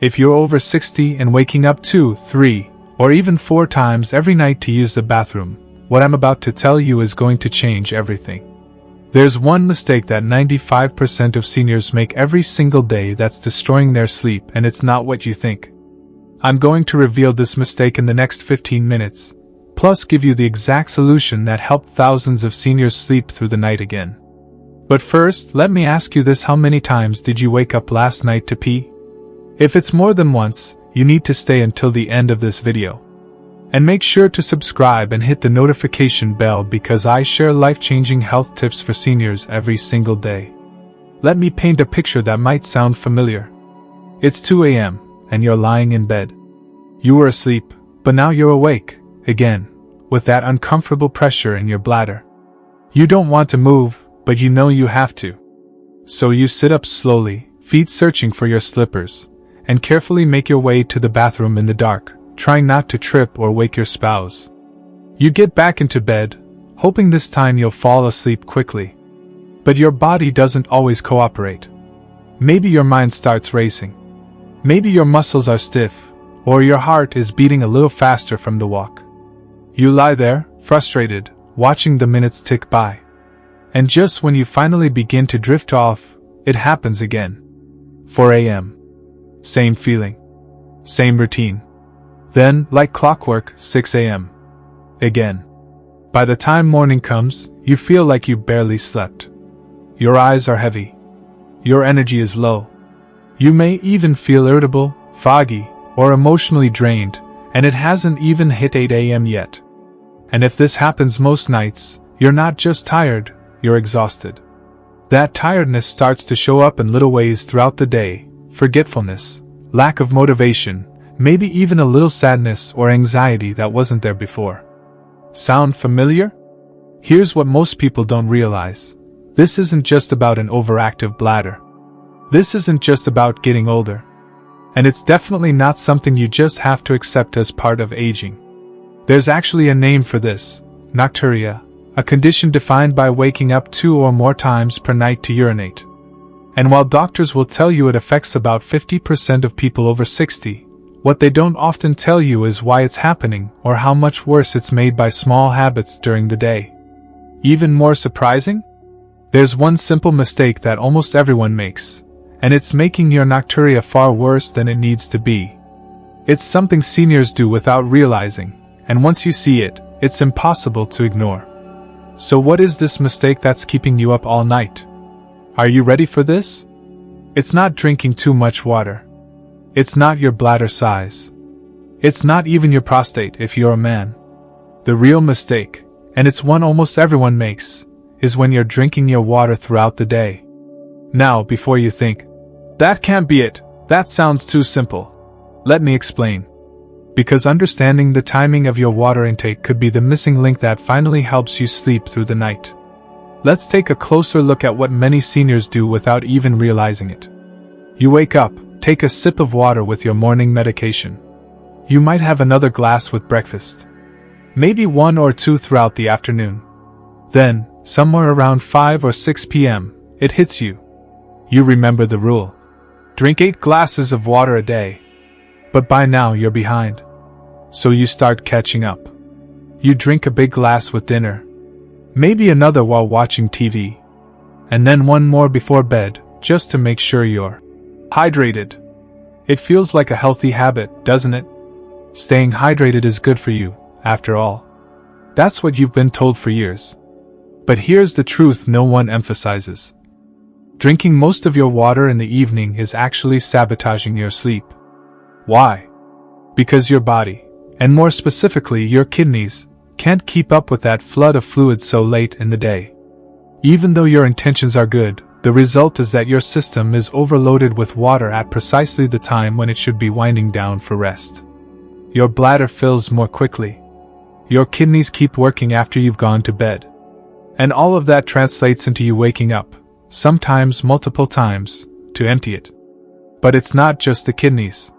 If you're over 60 and waking up 2, 3, or even 4 times every night to use the bathroom, what I'm about to tell you is going to change everything. There's one mistake that 95% of seniors make every single day that's destroying their sleep, and it's not what you think. I'm going to reveal this mistake in the next 15 minutes, plus give you the exact solution that helped thousands of seniors sleep through the night again. But first, let me ask you this: how many times did you wake up last night to pee? If it's more than once, you need to stay until the end of this video. And make sure to subscribe and hit the notification bell, because I share life-changing health tips for seniors every single day. Let me paint a picture that might sound familiar. It's 2 a.m. and you're lying in bed. You were asleep, but now you're awake, again, with that uncomfortable pressure in your bladder. You don't want to move, but you know you have to. So you sit up slowly, feet searching for your slippers, and carefully make your way to the bathroom in the dark, trying not to trip or wake your spouse. You get back into bed, hoping this time you'll fall asleep quickly. But your body doesn't always cooperate. Maybe your mind starts racing. Maybe your muscles are stiff, or your heart is beating a little faster from the walk. You lie there, frustrated, watching the minutes tick by. And just when you finally begin to drift off, it happens again. 4 a.m. Same feeling. Same routine. Then, like clockwork, 6 a.m. Again. By the time morning comes, you feel like you barely slept. Your eyes are heavy. Your energy is low. You may even feel irritable, foggy, or emotionally drained, and it hasn't even hit 8 a.m. yet. And if this happens most nights, you're not just tired, you're exhausted. That tiredness starts to show up in little ways throughout the day: forgetfulness, lack of motivation, maybe even a little sadness or anxiety that wasn't there before. Sound familiar? Here's what most people don't realize. This isn't just about an overactive bladder. This isn't just about getting older. And it's definitely not something you just have to accept as part of aging. There's actually a name for this: nocturia, a condition defined by waking up 2 or more times per night to urinate. And while doctors will tell you it affects about 50% of people over 60, what they don't often tell you is why it's happening, or how much worse it's made by small habits during the day. Even more surprising? There's one simple mistake that almost everyone makes, and it's making your nocturia far worse than it needs to be. It's something seniors do without realizing, and once you see it, it's impossible to ignore. So what is this mistake that's keeping you up all night? Are you ready for this? It's not drinking too much water. It's not your bladder size. It's not even your prostate if you're a man. The real mistake, and it's one almost everyone makes, is when you're drinking your water throughout the day. Now, before you think, "That can't be it, that sounds too simple," let me explain. Because understanding the timing of your water intake could be the missing link that finally helps you sleep through the night. Let's take a closer look at what many seniors do without even realizing it. You wake up, take a sip of water with your morning medication. You might have another glass with breakfast. Maybe 1 or 2 throughout the afternoon. Then, somewhere around 5 or 6 p.m., it hits you. You remember the rule. Drink 8 glasses of water a day. But by now you're behind. So you start catching up. You drink a big glass with dinner. Maybe another while watching TV. And then one more before bed, just to make sure you're hydrated. It feels like a healthy habit, doesn't it? Staying hydrated is good for you, after all. That's what you've been told for years. But here's the truth no one emphasizes. Drinking most of your water in the evening is actually sabotaging your sleep. Why? Because your body, and more specifically your kidneys, can't keep up with that flood of fluid so late in the day. Even though your intentions are good, the result is that your system is overloaded with water at precisely the time when it should be winding down for rest. Your bladder fills more quickly. Your kidneys keep working after you've gone to bed. And all of that translates into you waking up, sometimes multiple times, to empty it. But it's not just the kidneys.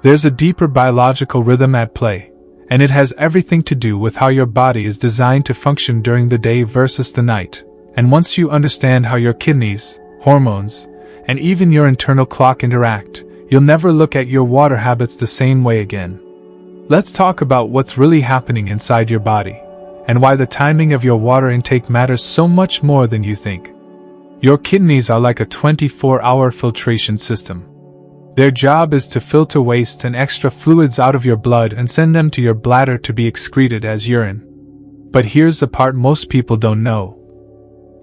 There's a deeper biological rhythm at play, and it has everything to do with how your body is designed to function during the day versus the night. And once you understand how your kidneys, hormones, and even your internal clock interact, you'll never look at your water habits the same way again. Let's talk about what's really happening inside your body, and why the timing of your water intake matters so much more than you think. Your kidneys are like a 24-hour filtration system. Their job is to filter waste and extra fluids out of your blood and send them to your bladder to be excreted as urine. But here's the part most people don't know.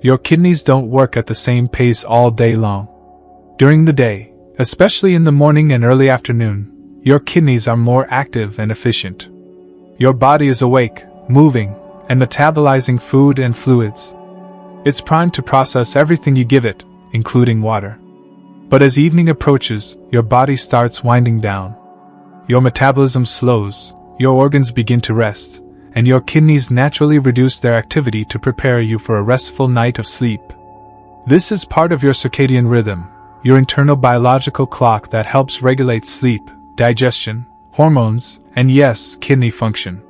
Your kidneys don't work at the same pace all day long. During the day, especially in the morning and early afternoon, your kidneys are more active and efficient. Your body is awake, moving, and metabolizing food and fluids. It's primed to process everything you give it, including water. But as evening approaches, your body starts winding down. Your metabolism slows, your organs begin to rest, and your kidneys naturally reduce their activity to prepare you for a restful night of sleep. This is part of your circadian rhythm, your internal biological clock that helps regulate sleep, digestion, hormones, and yes, kidney function.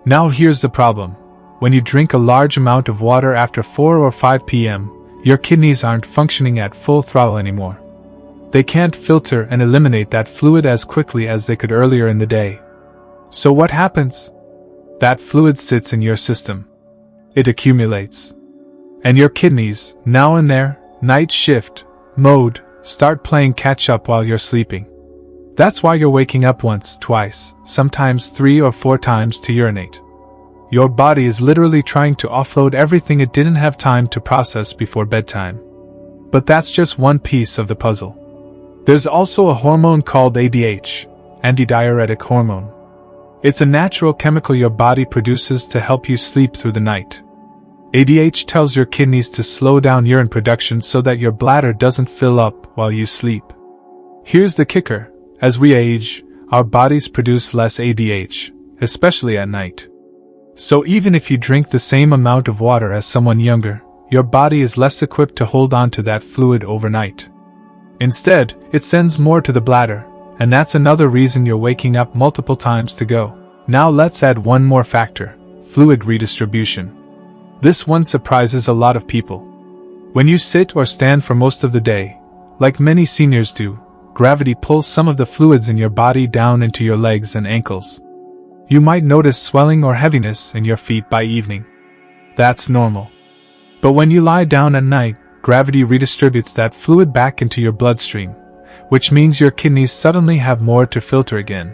Now here's the problem. When you drink a large amount of water after 4 or 5 p.m., your kidneys aren't functioning at full throttle anymore. They can't filter and eliminate that fluid as quickly as they could earlier in the day. So what happens? That fluid sits in your system. It accumulates. And your kidneys, now in their night shift mode, start playing catch up while you're sleeping. That's why you're waking up once, twice, sometimes 3 or 4 times to urinate. Your body is literally trying to offload everything it didn't have time to process before bedtime. But that's just one piece of the puzzle. There's also a hormone called ADH, antidiuretic hormone. It's a natural chemical your body produces to help you sleep through the night. ADH tells your kidneys to slow down urine production so that your bladder doesn't fill up while you sleep. Here's the kicker. As we age, our bodies produce less ADH, especially at night. So even if you drink the same amount of water as someone younger, your body is less equipped to hold on to that fluid overnight. Instead, it sends more to the bladder, and that's another reason you're waking up multiple times to go. Now let's add one more factor: fluid redistribution. This one surprises a lot of people. When you sit or stand for most of the day, like many seniors do, gravity pulls some of the fluids in your body down into your legs and ankles. You might notice swelling or heaviness in your feet by evening. That's normal. But when you lie down at night, gravity redistributes that fluid back into your bloodstream, which means your kidneys suddenly have more to filter again.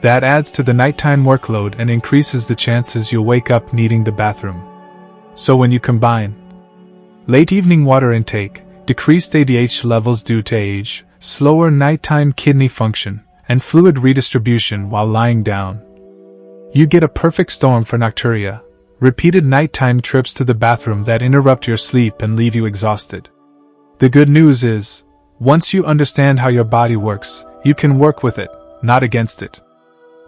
That adds to the nighttime workload and increases the chances you'll wake up needing the bathroom. So when you combine late evening water intake, decreased ADH levels due to age, slower nighttime kidney function, and fluid redistribution while lying down, you get a perfect storm for nocturia, repeated nighttime trips to the bathroom that interrupt your sleep and leave you exhausted. The good news is, once you understand how your body works, you can work with it, not against it.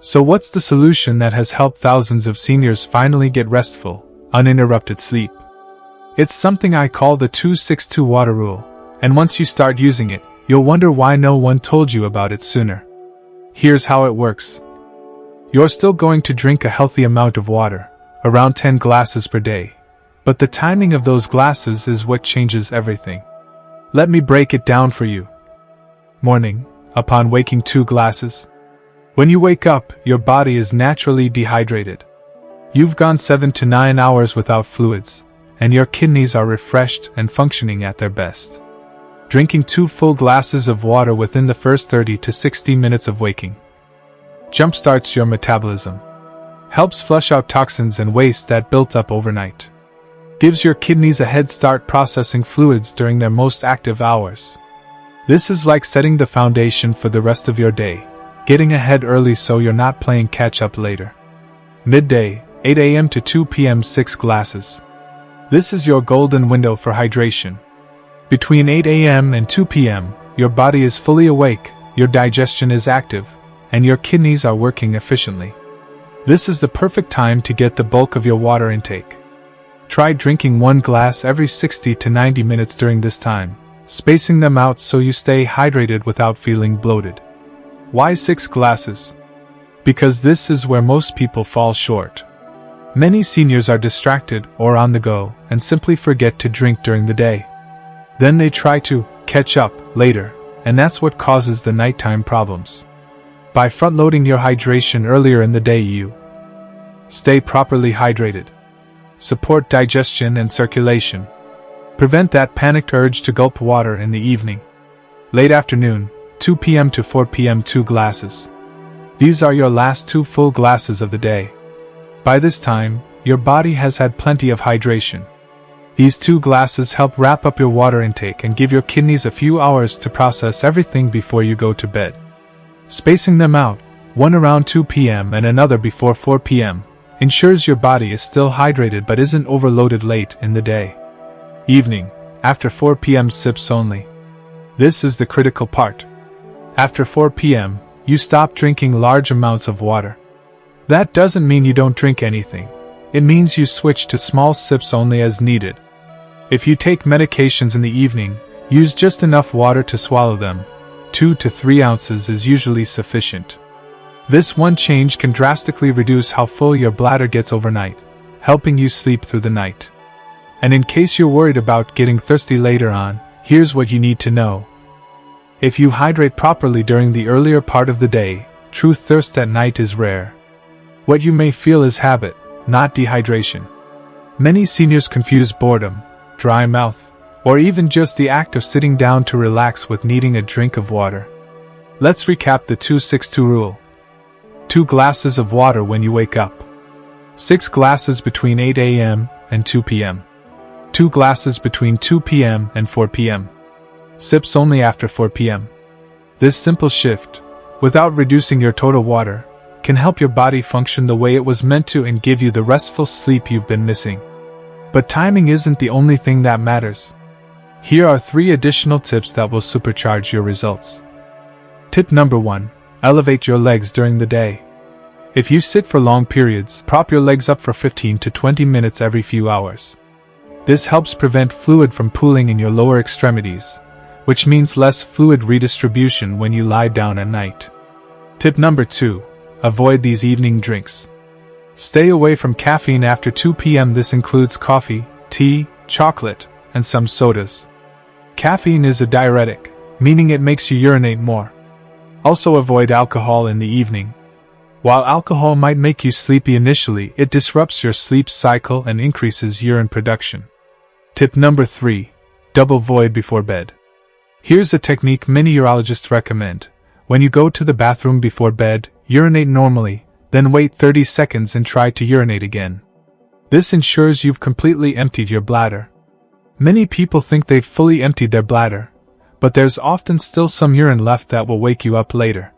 So what's the solution that has helped thousands of seniors finally get restful, uninterrupted sleep? It's something I call the 2-6-2 water rule, and once you start using it, you'll wonder why no one told you about it sooner. Here's how it works. You're still going to drink a healthy amount of water, around 10 glasses per day, but the timing of those glasses is what changes everything. Let me break it down for you. Morning, upon waking 2 glasses. When you wake up, your body is naturally dehydrated. You've gone 7 to 9 hours without fluids, and your kidneys are refreshed and functioning at their best. Drinking 2 full glasses of water within the first 30 to 60 minutes of waking jumpstarts your metabolism, helps flush out toxins and waste that built up overnight, gives your kidneys a head start processing fluids during their most active hours. This is like setting the foundation for the rest of your day, getting ahead early so you're not playing catch up later. Midday, 8 a.m. to 2 p.m. 6 glasses. This is your golden window for hydration. Between 8 a.m. and 2 p.m., your body is fully awake, your digestion is active, and your kidneys are working efficiently. This is the perfect time to get the bulk of your water intake. Try drinking 1 glass every 60 to 90 minutes during this time, spacing them out so you stay hydrated without feeling bloated. Why 6 glasses? Because this is where most people fall short. Many seniors are distracted or on the go and simply forget to drink during the day. Then they try to catch up later, and that's what causes the nighttime problems. By front-loading your hydration earlier in the day, you stay properly hydrated, support digestion and circulation, prevent that panicked urge to gulp water in the evening. Late afternoon, 2 p.m. to 4 p.m. 2 glasses. These are your last 2 full glasses of the day. By this time, your body has had plenty of hydration. These 2 glasses help wrap up your water intake and give your kidneys a few hours to process everything before you go to bed. Spacing them out, one around 2 p.m. and another before 4 p.m., ensures your body is still hydrated but isn't overloaded late in the day. Evening, after 4 p.m. sips only. This is the critical part. After 4 p.m., you stop drinking large amounts of water. That doesn't mean you don't drink anything. It means you switch to small sips only as needed. If you take medications in the evening, use just enough water to swallow them. 2 to 3 ounces is usually sufficient. This one change can drastically reduce how full your bladder gets overnight, helping you sleep through the night. And in case you're worried about getting thirsty later on, here's what you need to know. If you hydrate properly during the earlier part of the day, true thirst at night is rare. What you may feel is habit, not dehydration. Many seniors confuse boredom, dry mouth, or even just the act of sitting down to relax with needing a drink of water. Let's recap the 2-6-2 rule. 2 glasses of water when you wake up. 6 glasses between 8 a.m. and 2 p.m. 2 glasses between 2 p.m. and 4 p.m. Sips only after 4 p.m. This simple shift, without reducing your total water, can help your body function the way it was meant to and give you the restful sleep you've been missing. But timing isn't the only thing that matters. Here are 3 additional tips that will supercharge your results. Tip number 1. Elevate your legs during the day. If you sit for long periods, prop your legs up for 15 to 20 minutes every few hours. This helps prevent fluid from pooling in your lower extremities, which means less fluid redistribution when you lie down at night. Tip number 2. Avoid these evening drinks. Stay away from caffeine after 2 p.m. This includes coffee, tea, chocolate, and some sodas. Caffeine is a diuretic, meaning it makes you urinate more. Also avoid alcohol in the evening. While alcohol might make you sleepy initially, it disrupts your sleep cycle and increases urine production. Tip number 3. Double void before bed. Here's a technique many urologists recommend. When you go to the bathroom before bed, urinate normally, then wait 30 seconds and try to urinate again. This ensures you've completely emptied your bladder. Many people think they've fully emptied their bladder, but there's often still some urine left that will wake you up later.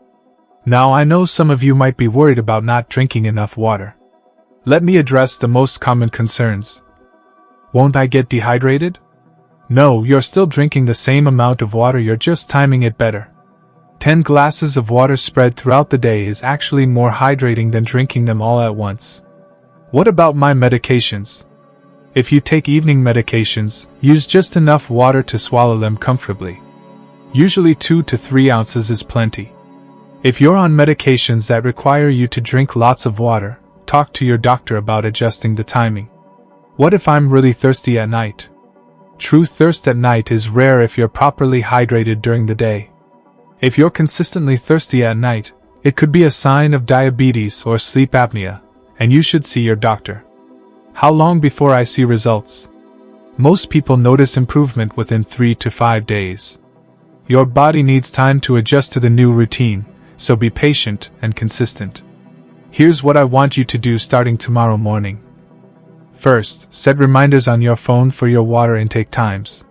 Now I know some of you might be worried about not drinking enough water. Let me address the most common concerns. Won't I get dehydrated? No, you're still drinking the same amount of water, you're just timing it better. 10 glasses of water spread throughout the day is actually more hydrating than drinking them all at once. What about my medications? If you take evening medications, use just enough water to swallow them comfortably. Usually 2 to 3 ounces is plenty. If you're on medications that require you to drink lots of water, talk to your doctor about adjusting the timing. What if I'm really thirsty at night? True thirst at night is rare if you're properly hydrated during the day. If you're consistently thirsty at night, it could be a sign of diabetes or sleep apnea, and you should see your doctor. How long before I see results? Most people notice improvement within 3 to 5 days. Your body needs time to adjust to the new routine, so be patient and consistent. Here's what I want you to do starting tomorrow morning. First, set reminders on your phone for your water intake times.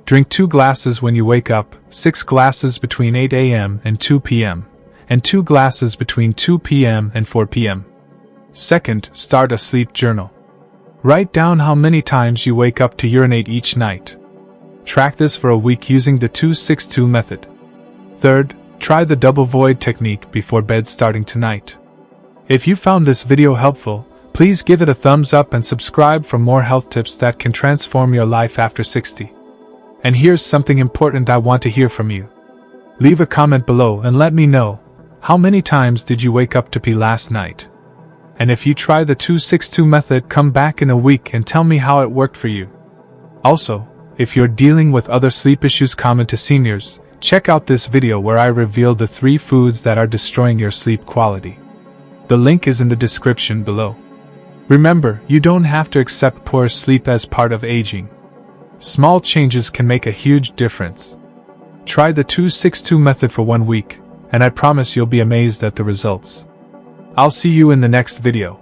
Drink 2 glasses when you wake up, 6 glasses between 8 a.m. and 2 p.m., and 2 glasses between 2 p.m. and 4 p.m. Second, start a sleep journal. Write down how many times you wake up to urinate each night. Track this for a week using the 2-6-2 method. Third, try the double void technique before bed starting tonight. If you found this video helpful, please give it a thumbs up and subscribe for more health tips that can transform your life after 60. And here's something important I want to hear from you. Leave a comment below and let me know, how many times did you wake up to pee last night? And if you try the 2-6-2 method, come back in a week and tell me how it worked for you. Also, if you're dealing with other sleep issues common to seniors, Check out this video where I reveal the 3 foods that are destroying your sleep quality. The link is in the description below. Remember, you don't have to accept poor sleep as part of aging. Small changes can make a huge difference. Try the 2-6-2 method for 1 week, and I promise you'll be amazed at the results. I'll see you in the next video.